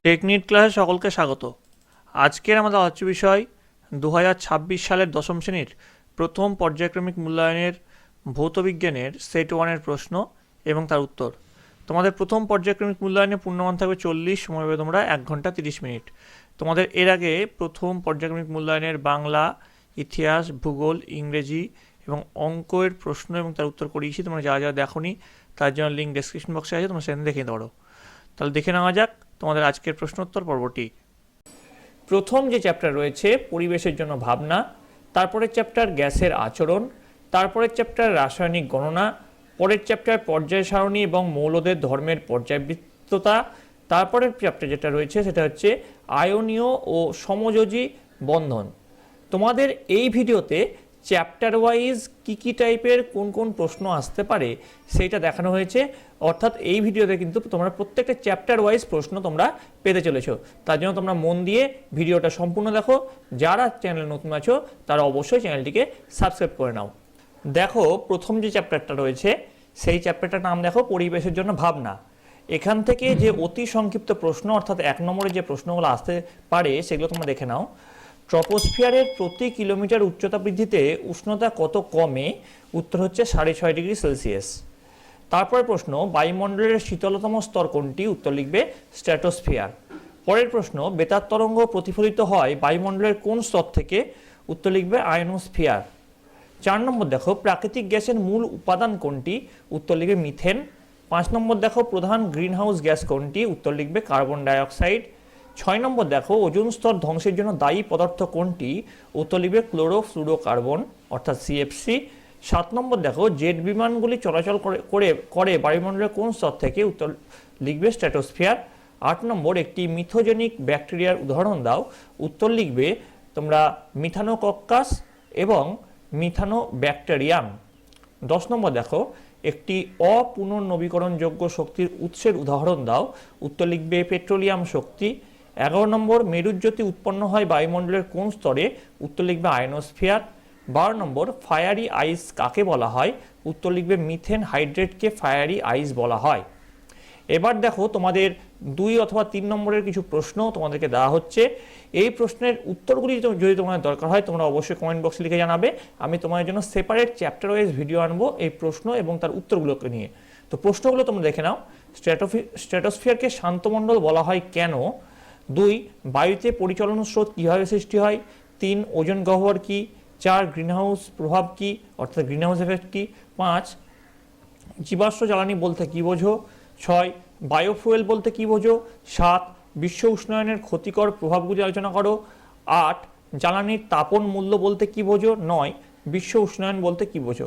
Technique ক্লাসে সকলকে স্বাগত। আজকের আমাদের আলোচ্য বিষয় 2026 সালের দশম শ্রেণীর প্রথম পর্যায়ক্রমিক মূল্যায়নের ভৌতবিজ্ঞানের সেট ওয়ানের প্রশ্ন এবং তার উত্তর। তোমাদের প্রথম পর্যায়ক্রমিক মূল্যায়নে পূর্ণমান থাকবে 40, সময় পাবে তোমরা 1 ঘন্টা 30 মিনিট। তোমাদের এর আগে প্রথম পর্যায়ক্রমিক মূল্যায়নের বাংলা, ইতিহাস, ভূগোল, ইংরেজি এবং অঙ্কের প্রশ্ন এবং তার উত্তর করিয়েছি। তোমরা যা যা দেখোনি তার জন্য লিঙ্ক ডেসক্রিপশন বক্সে আছে, তোমরা সেখানে দেখে নিতে পারো। তাহলে দেখে নেওয়া যাক তোমাদের আজকের প্রশ্নোত্তর পর্বটি। প্রথম যে চ্যাপ্টার রয়েছে পরিবেশের জন্য ভাবনা, তারপরের চ্যাপ্টার গ্যাসের আচরণ, তারপরের চ্যাপ্টার রাসায়নিক গণনা, পরের চ্যাপ্টার পর্যায় সারণী এবং মৌলদের ধর্মের পর্যায়বৃত্ততা, তারপরের চ্যাপ্টার যেটা রয়েছে সেটা হচ্ছে আয়নীয় ও সমযোজী বন্ধন। তোমাদের এই ভিডিওতে চ্যাপ্টার ওয়াইজ কী টাইপের কোন প্রশ্ন আসতে পারে সেইটা দেখানো হয়েছে। অর্থাৎ এই ভিডিওতে কিন্তু তোমরা প্রত্যেকটা চ্যাপ্টার ওয়াইজ প্রশ্ন তোমরা পেতে চলেছো। তার জন্য তোমরা মন দিয়ে ভিডিওটা সম্পূর্ণ দেখো। যারা চ্যানেলে নতুন আছো তারা অবশ্যই চ্যানেলটিকে সাবস্ক্রাইব করে নাও। দেখো, প্রথম যে চ্যাপ্টারটা রয়েছে সেই চ্যাপ্টারটার নাম দেখো পরিবেশের জন্য ভাবনা। এখান থেকে যে অতি সংক্ষিপ্ত প্রশ্ন অর্থাৎ 1 নম্বরে যে প্রশ্নগুলো আসতে পারে সেগুলো তোমরা দেখে নাও। ট্রপোস্ফিয়ারের প্রতি কিলোমিটার উচ্চতা বৃদ্ধিতে উষ্ণতা কত কমে? উত্তর হচ্ছে 6.5 ডিগ্রি সেলসিয়াস। তারপরে প্রশ্ন, বায়ুমণ্ডলের শীতলতম স্তর কোনটি? উত্তর লিখবে স্ট্র্যাটোস্ফিয়ার। পরের প্রশ্ন, বেতার তরঙ্গ প্রতিফলিত হয় বায়ুমণ্ডলের কোন স্তর থেকে? উত্তর লিখবে আয়নোস্ফিয়ার। 4 নম্বর দেখো, প্রাকৃতিক গ্যাসের মূল উপাদান কোনটি? উত্তর লিখবে মিথেন। 5 নম্বর দেখো, প্রধান গ্রিনহাউস গ্যাস কোনটি? উত্তর লিখবে কার্বন ডাইঅক্সাইড। 6 নম্বর দেখো, ওজোন স্তর ধ্বংসের জন্য দায়ী পদার্থ কোনটি? উত্তর লিখবে ক্লোরোফ্লুরোকার্বন অর্থাৎ সিএফসি। 7 নম্বর দেখো, জেট বিমানগুলি চলাচল করে বায়ুমণ্ডলের কোন স্তর থেকে? উত্তর লিখবে স্ট্র্যাটোস্ফিয়ার। 8 নম্বর, একটি মিথোজেনিক ব্যাকটেরিয়ার উদাহরণ দাও। উত্তর লিখবে তোমরা মিথানোকক্কাস এবং মিথানোব্যাকটেরিয়াম। 10 নম্বর দেখো, একটি অপুনর্নবীকরণযোগ্য শক্তির উৎসের উদাহরণ দাও। উত্তর লিখবে পেট্রোলিয়াম শক্তি। 11 নম্বর, মেরুজ্যোতি উৎপন্ন হয় বায়ুমণ্ডলের কোন স্তরে? উত্তর লিখবে আয়নোস্ফিয়ার। 12 নম্বর, ফায়ারি আইস কাকে বলা হয়? উত্তর লিখবে মিথেন হাইড্রেটকে ফায়ারি আইস বলা হয়। এবার দেখো, তোমাদের 2 অথবা 3 নম্বরের কিছু প্রশ্ন তোমাদেরকে দেওয়া হচ্ছে। এই প্রশ্নের উত্তরগুলি যদি তোমাদের দরকার হয় তোমরা অবশ্যই কমেন্ট বক্সে লিখে জানাবে। আমি তোমাদের জন্য সেপারেট চ্যাপ্টার ওয়াইজ ভিডিও আনবো এই প্রশ্ন এবং তার উত্তরগুলোকে নিয়ে। তো প্রশ্নগুলো তোমরা দেখে নাও। স্ট্র্যাটোস্ফিয়ারকে শান্তমণ্ডল বলা হয় কেন? 2, বায়ুতে পরিচলন স্রোত কীভাবে সৃষ্টি হয়? 3, ওজোন গহ্বর কি? 4, গ্রিনহাউস প্রভাব কি অর্থাৎ গ্রিনহাউস এফেক্ট কি? 5, জীবাশ্ম জ্বালানি বলতে কী বোঝো? 6, বায়োফুয়েল বলতে কী বোঝো? 7, বিশ্ব উষ্ণায়নের ক্ষতিকর প্রভাবগুলি আলোচনা করো। 8, জ্বালানির তাপন মূল্য বলতে কী বোঝো? 9, বিশ্ব উষ্ণায়ন বলতে কী বোঝো?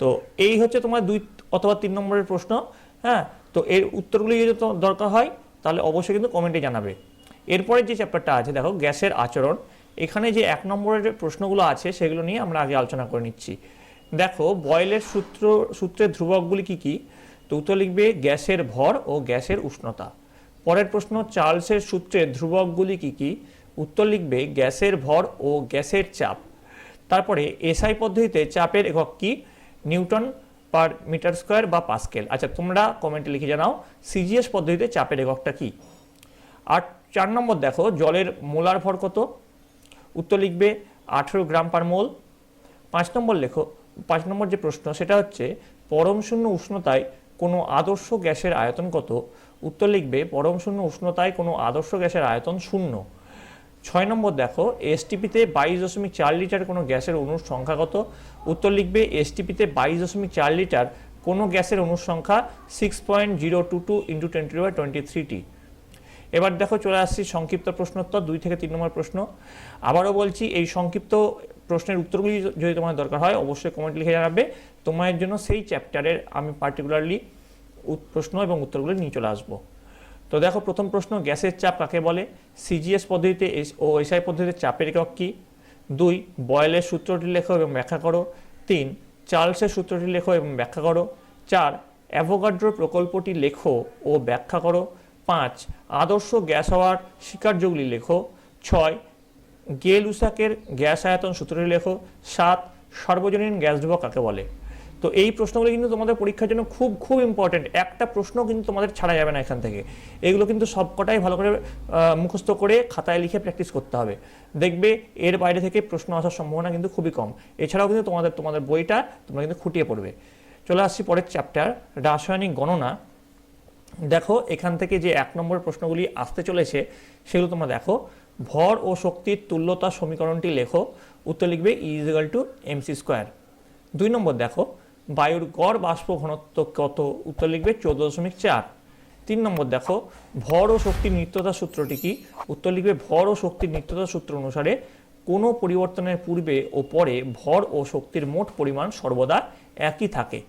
তো এই হচ্ছে তোমার 2 অথবা 3 নম্বরের প্রশ্ন। হ্যাঁ, তো এর উত্তরগুলি যদি দরকার হয় তাহলে অবশ্যই কিন্তু কমেন্টে জানাবে। এরপরে যে চ্যাপ্টারটা আছে দেখো গ্যাসের আচরণ। এখানে যে 1 নম্বরের প্রশ্নগুলো আছে সেগুলো নিয়ে আমরা আগে আলোচনা করে নিচ্ছি। দেখো, বয়েলের সূত্রের ধ্রুবকগুলি কি কি? তো উত্তর লিখবে গ্যাসের ভর ও গ্যাসের উষ্ণতা। পরের প্রশ্ন, চার্লসের সূত্রের ধ্রুবকগুলি কি কি? উত্তর লিখবে গ্যাসের ভর ও গ্যাসের চাপ। তারপরে এসআই পদ্ধতিতে চাপের একক কি? নিউটন পার মিটার স্কোয়ার বা পাস্কেল। আচ্ছা, তোমরা কমেন্টে লিখে জানাও সিজিএস পদ্ধতিতে চাপের এককটা কি। আর 4 নম্বর দেখো, জলের মোলার ভর কত? উত্তর লিখবে 18 গ্রাম পার মোল। 5 নম্বর লেখো, 5 নম্বর যে প্রশ্ন সেটা হচ্ছে পরম শূন্য উষ্ণতায় কোনো আদর্শ গ্যাসের আয়তন কত? উত্তর লিখবে পরম শূন্য উষ্ণতায় কোনো আদর্শ গ্যাসের আয়তন 0। 6 নম্বর দেখো, এসটিপিতে 22.4 লিটার কোনো গ্যাসের অণুর সংখ্যা কত? উত্তর লিখবে এসটিপিতে 22.4 লিটার কোনো গ্যাসের অণুর সংখ্যা 6.022 × 10⁻23T। এবার দেখো, চলে আসছি সংক্ষিপ্ত প্রশ্নোত্তর 2 থেকে 3 নম্বর প্রশ্ন। আবারও বলছি, এই সংক্ষিপ্ত প্রশ্নের উত্তরগুলি যদি তোমার দরকার হয় অবশ্যই কমেন্ট লিখে জানাবে। তোমাদের জন্য সেই চ্যাপ্টারের আমি পার্টিকুলারলি প্রশ্ন এবং উত্তরগুলো নিয়ে চলে আসবো। তো দেখো, প্রথম প্রশ্ন, গ্যাসের চাপ কাকে বলে? সিজিএস পদ্ধতিতে ও এসআই পদ্ধতিতে চাপের একক কি? 2, বয়েলের সূত্রটি লেখো এবং ব্যাখ্যা করো। 3, চার্লসের সূত্রটি লেখো এবং ব্যাখ্যা করো। 4, অ্যাভোগাড্রো প্রকল্পটি লেখো ও ব্যাখ্যা করো। 5, আদর্শ গ্যাস হওয়ার স্বীকার্যগুলি লেখো। 6, গে লুসাকের গ্যাস আয়তন সূত্রটি লেখো। 7, সর্বজনীন গ্যাস ধ্রুবক কাকে বলে? তো এই প্রশ্নগুলো কিন্তু তোমাদের পরীক্ষার জন্য খুব খুব ইম্পর্টেন্ট, একটা প্রশ্ন কিন্তু তোমাদের ছাড়া যাবে না এখান থেকে। এগুলো কিন্তু সবকটাই ভালো করে মুখস্থ করে খাতায় লিখে প্র্যাকটিস করতে হবে, দেখবে এর বাইরে থেকে প্রশ্ন আসার সম্ভাবনা কিন্তু খুবই কম। এছাড়াও কিন্তু তোমাদের বইটা তোমরা কিন্তু খুঁটিয়ে পড়বে। চলে আসছি পরের চ্যাপ্টার, রাসায়নিক গণনা। দেখো এখান থেকে যে 1 নম্বর প্রশ্নগুলি আসতে চলেছে সেগুলো তোমরা দেখো। ভর ও শক্তির তুল্যতা সমীকরণটি লেখো, উত্তর লিখবে E=mc²। 2 নম্বর দেখো, বায়ুর গড় বাষ্প ঘনত্ব কত, উত্তর লিখবে 14.4। 3 নম্বর দেখো, ভর ও শক্তির নিত্যতা সূত্রটি কি, উত্তর লিখবে ভর ও শক্তির নিত্যতা সূত্র অনুসারে কোনো পরিবর্তনের পূর্বে ও পরে ভর ও শক্তির মোট পরিমাণ সর্বদা একই থাকে।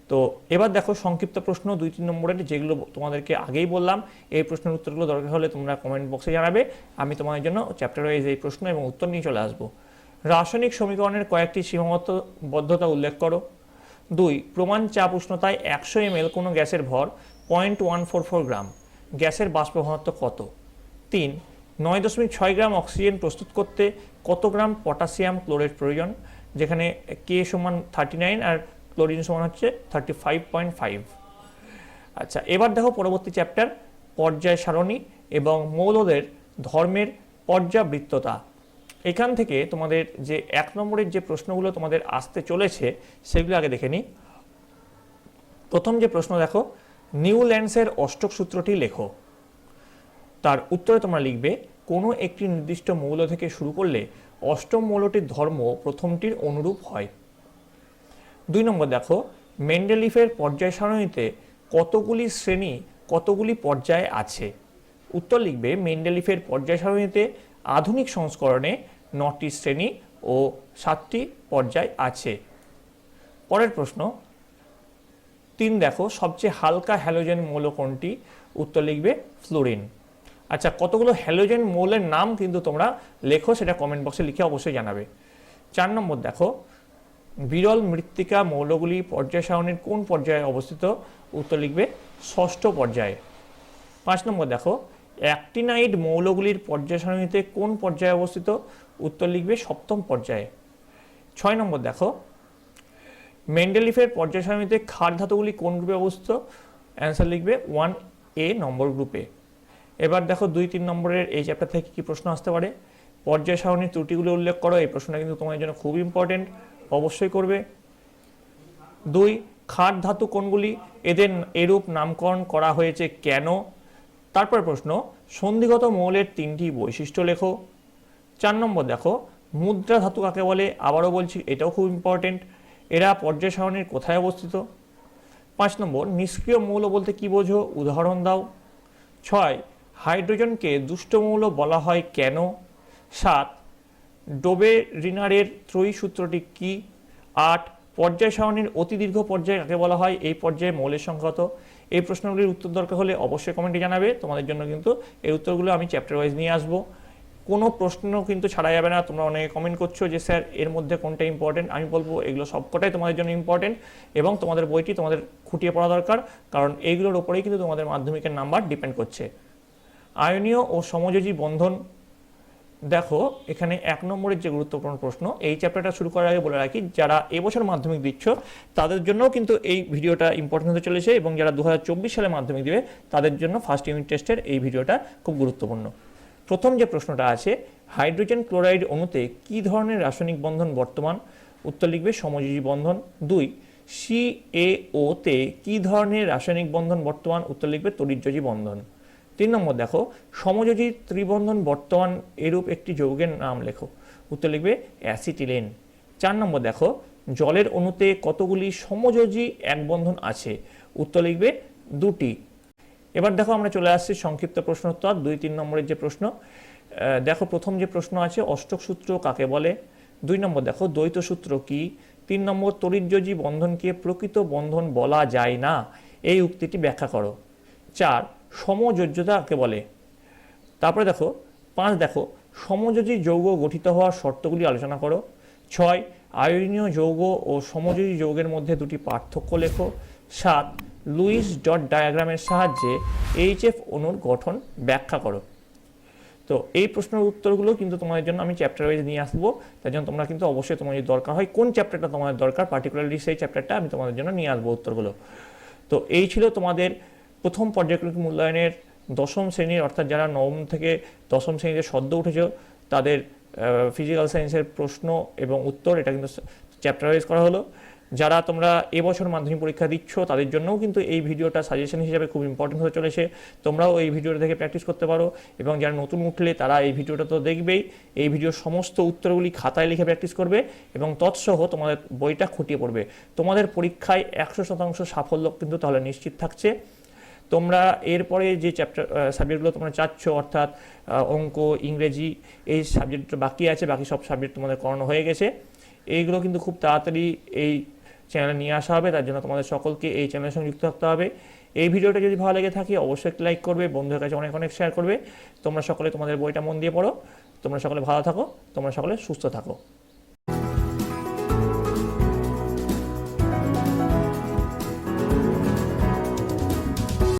তো এবার দেখো সংক্ষিপ্ত প্রশ্ন 2-3 নম্বরের, যেগুলো তোমাদেরকে আগেই বললাম। এই প্রশ্নের উত্তরগুলো দরকার হলে তোমরা কমেন্ট বক্সে জানাবে, আমি তোমাদের জন্য চ্যাপ্টার ওয়াইজ এই প্রশ্ন এবং উত্তর নিয়ে চলে আসবো। রাসায়নিক সমীকরণের কয়েকটি সীমাবদ্ধতা উল্লেখ করো। 2, প্রমাণ চাপ উষ্ণতায় 100 ml কোনো গ্যাসের ভর 0.144 গ্রাম, গ্যাসের বাষ্প ঘনত্ব কত। 3, 9.6 গ্রাম অক্সিজেন প্রস্তুত করতে কত গ্রাম পটাশিয়াম ক্লোরাইড প্রয়োজন, যেখানে K সমান 39 আর ক্লোরিন সমান হচ্ছে 35.5। আচ্ছা, এবার দেখো পরবর্তী চ্যাপ্টার, পর্যায় সারণী এবং মৌলদের ধর্মের পর্যাবৃত্ততা। এখান থেকে তোমাদের যে 1 নম্বরের যে প্রশ্নগুলো তোমাদের আসতে চলেছে সেগুলো আগে দেখে নিই। প্রথম যে প্রশ্ন দেখো, নিউল্যান্ডসের অষ্টক সূত্রটি লেখো। তার উত্তরে তোমরা লিখবে কোনো একটি নির্দিষ্ট মৌল থেকে শুরু করলে অষ্টম মৌলটির ধর্ম প্রথমটির অনুরূপ হয়। 2 নম্বর দেখো, মেন্ডেলিফের পর্যায় সারণীতে কতগুলি শ্রেণী কতগুলি পর্যায়ে আছে, উত্তর লিখবে মেন্ডেলিফের পর্যায় সারণীতে আধুনিক সংস্করণে 9টি শ্রেণী ও 7টি পর্যায় আছে। পরের প্রশ্ন 3 দেখো, সবচেয়ে হালকা হ্যালোজেন মৌল কোনটি, উত্তর লিখবে ফ্লোরিন। আচ্ছা, কতগুলো হ্যালোজেন মৌলের নাম কিন্তু তোমরা লেখো, সেটা কমেন্ট বক্সে লিখে অবশ্যই জানাবে। 4 নম্বর দেখো, বিরল মৃত্তিকা মৌলগুলি পর্যায় সারণীর কোন পর্যায়ে অবস্থিত, উত্তর লিখবে 6ষ্ঠ পর্যায়ে। 5 নম্বর দেখো, অ্যাক্টিনাইড মৌলগুলির পর্যায় সারণীতে কোন পর্যায়ে অবস্থিত, উত্তর লিখবে 7ম পর্যায়ে। 6 নম্বর দেখো, মেন্ডেলিফের পর্যায় সারণীতে ক্ষার ধাতুগুলি কোন গ্রুপে অবস্থিত, অ্যান্সার লিখবে 1A নম্বর গ্রুপে। এবার দেখো 2-3 নম্বরের এই চ্যাপ্টার থেকে কি প্রশ্ন আসতে পারে। পর্যায় সারণীর ত্রুটিগুলো উল্লেখ করো, এই প্রশ্নটা কিন্তু তোমাদের জন্য খুব ইম্পর্টেন্ট, অবশ্যই করবে। 2, ক্ষার ধাতু কোনগুলি, এদের এরূপ নামকরণ করা হয়েছে কেন। তারপর প্রশ্ন, সন্ধিগত মৌলের 3টি বৈশিষ্ট্য লেখো। 4 নম্বর দেখো, মুদ্রা ধাতু কাকে বলে, আবারও বলছি এটাও খুব ইম্পর্টেন্ট, এরা পর্যায় সারণীর কোথায় অবস্থিত। 5 নম্বর, নিষ্ক্রিয় মৌল বলতে কি বোঝো, উদাহরণ দাও। 6, হাইড্রোজেনকে দুষ্ট মৌল বলা হয় কেন। 7, ডোবেরিনারের ত্রয়ী সূত্রটি কি। 8, পর্যায় সারণীর অতি দীর্ঘ পর্যায় কাকে বলা হয়, এই পর্যায়ে মৌলের সংখ্যা কত। এই প্রশ্নগুলির উত্তর দরকার হলে অবশ্যই কমেন্টে জানাবে, তোমাদের জন্য কিন্তু এর উত্তরগুলো আমি চ্যাপ্টার ওয়াইজ নিয়ে আসবো। কোনো প্রশ্ন কিন্তু ছাড়া যাবে না। তোমরা অনেকে কমেন্ট করছো যে স্যার এর মধ্যে কোনটা ইম্পর্টেন্ট, আমি বলবো এগুলো সবকটাই তোমাদের জন্য ইম্পর্টেন্ট এবং তোমাদের বইটি তোমাদের খুঁটিয়ে পড়া দরকার, কারণ এইগুলোর ওপরেই কিন্তু তোমাদের মাধ্যমিকের নাম্বার ডিপেন্ড করছে। আয়নীয় ও সমযোজী বন্ধন, দেখো এখানে 1 নম্বরের যে গুরুত্বপূর্ণ প্রশ্ন, এই চ্যাপ্টারটা শুরু করার আগে বলে রাখি, যারা এবছর মাধ্যমিক দিচ্ছ তাদের জন্য কিন্তু এই ভিডিওটা ইম্পর্টেন্ট হতে চলেছে, এবং যারা 2024 সালে মাধ্যমিক দিবে তাদের জন্য ফার্স্ট ইউনিট টেস্টের এই ভিডিওটা খুব গুরুত্বপূর্ণ। প্রথম যে প্রশ্নটা আছে, হাইড্রোজেন ক্লোরাইড অণুতে কি ধরনের রাসায়নিক বন্ধন বর্তমান, উত্তর লিখবে সমযোজী বন্ধন। 2, CaO তে কি ধরনের রাসায়নিক বন্ধন বর্তমান, উত্তর লিখবে তড়িৎযোজী বন্ধন। 3 নম্বর দেখো, সমযোজী ত্রিবন্ধন বর্তমান এরূপ একটি যৌগের নাম লেখো, উত্তর লিখবে অ্যাসিটিলিন। 4 নম্বর দেখো, জলের অণুতে কতগুলি সমযোজী এক বন্ধন আছে, উত্তর লিখবে 2টি। এবার দেখো আমরা চলে আসছি সংক্ষিপ্ত প্রশ্নোত্তর 2-3 নম্বরের যে প্রশ্ন। দেখো প্রথম যে প্রশ্ন আছে, অষ্টক সূত্র কাকে বলে। 2 নম্বর দেখো, দ্বৈত সূত্র কি। 3 নম্বর, তড়িৎযোজী বন্ধনকে প্রকৃত বন্ধন বলা যায় না, এই উক্তিটি ব্যাখ্যা করো। 4, সমযোজ্যতা কাকে বলে। তারপরে দেখো 5 দেখো, সমযোজী যৌগ গঠিত হওয়ার শর্তগুলি আলোচনা করো। 6, আয়নীয় যৌগ ও সমযোজী যৌগের মধ্যে 2টি পার্থক্য লেখো। 7, লুইস ডট ডায়াগ্রামের সাহায্যে HF অণুর গঠন ব্যাখ্যা করো। তো এই প্রশ্নের উত্তরগুলো কিন্তু তোমাদের জন্য আমি চ্যাপ্টার ওয়াইজ নিয়ে আসবো, তার জন্য তোমরা কিন্তু অবশ্যই তোমার যদি দরকার হয় কোন চ্যাপ্টারটা তোমাদের দরকার পার্টিকুলারলি সেই চ্যাপ্টারটা আমি তোমাদের জন্য নিয়ে আসবো উত্তরগুলো। তো এই ছিল তোমাদের প্রথম পর্যায়ক্রমিক মূল্যায়নের দশম শ্রেণীর, অর্থাৎ যারা নবম থেকে দশম শ্রেণীতে সদ্য উঠেছ তাদের ফিজিক্যাল সায়েন্সের প্রশ্ন এবং উত্তর, এটা কিন্তু চ্যাপ্টার ওয়াইজ করা হলো। যারা তোমরা এবছর মাধ্যমিক পরীক্ষা দিচ্ছ তাদের জন্যও কিন্তু এই ভিডিওটা সাজেশন হিসেবে খুব ইম্পর্টেন্ট হতে চলেছে, তোমরাও এই ভিডিওটা দেখে প্র্যাকটিস করতে পারো। এবং যারা নতুন উঠলে তারা এই ভিডিওটা তো দেখবেই, এই ভিডিওর সমস্ত উত্তরগুলি খাতায় লিখে প্র্যাকটিস করবে এবং তৎসহ তোমাদের বইটা খুঁটিয়ে পড়বে। তোমাদের পরীক্ষায় 100% সাফল্য কিন্তু তাহলে নিশ্চিত থাকছে। তোমরা এরপরে যে সাবজেক্টগুলো তোমরা চাচ্ছ, অর্থাৎ অঙ্ক, ইংরেজি, এই সাবজেক্টটা বাকি আছে, বাকি সব সাবজেক্ট তোমাদের করানো হয়ে গেছে। এইগুলো কিন্তু খুব তাড়াতাড়ি এই চ্যানেলে নিয়ে আসা হবে, তার জন্য তোমাদের সকলকে এই চ্যানেলের সঙ্গে যুক্ত থাকতে হবে। এই ভিডিওটা যদি ভালো লেগে থাকে অবশ্যই লাইক করবে, বন্ধুদের কাছে অনেক অনেক শেয়ার করবে। তোমরা সকলে তোমাদের বইটা মন দিয়ে পড়ো। তোমরা সকলে ভালো থাকো, তোমরা সকলে সুস্থ থাকো।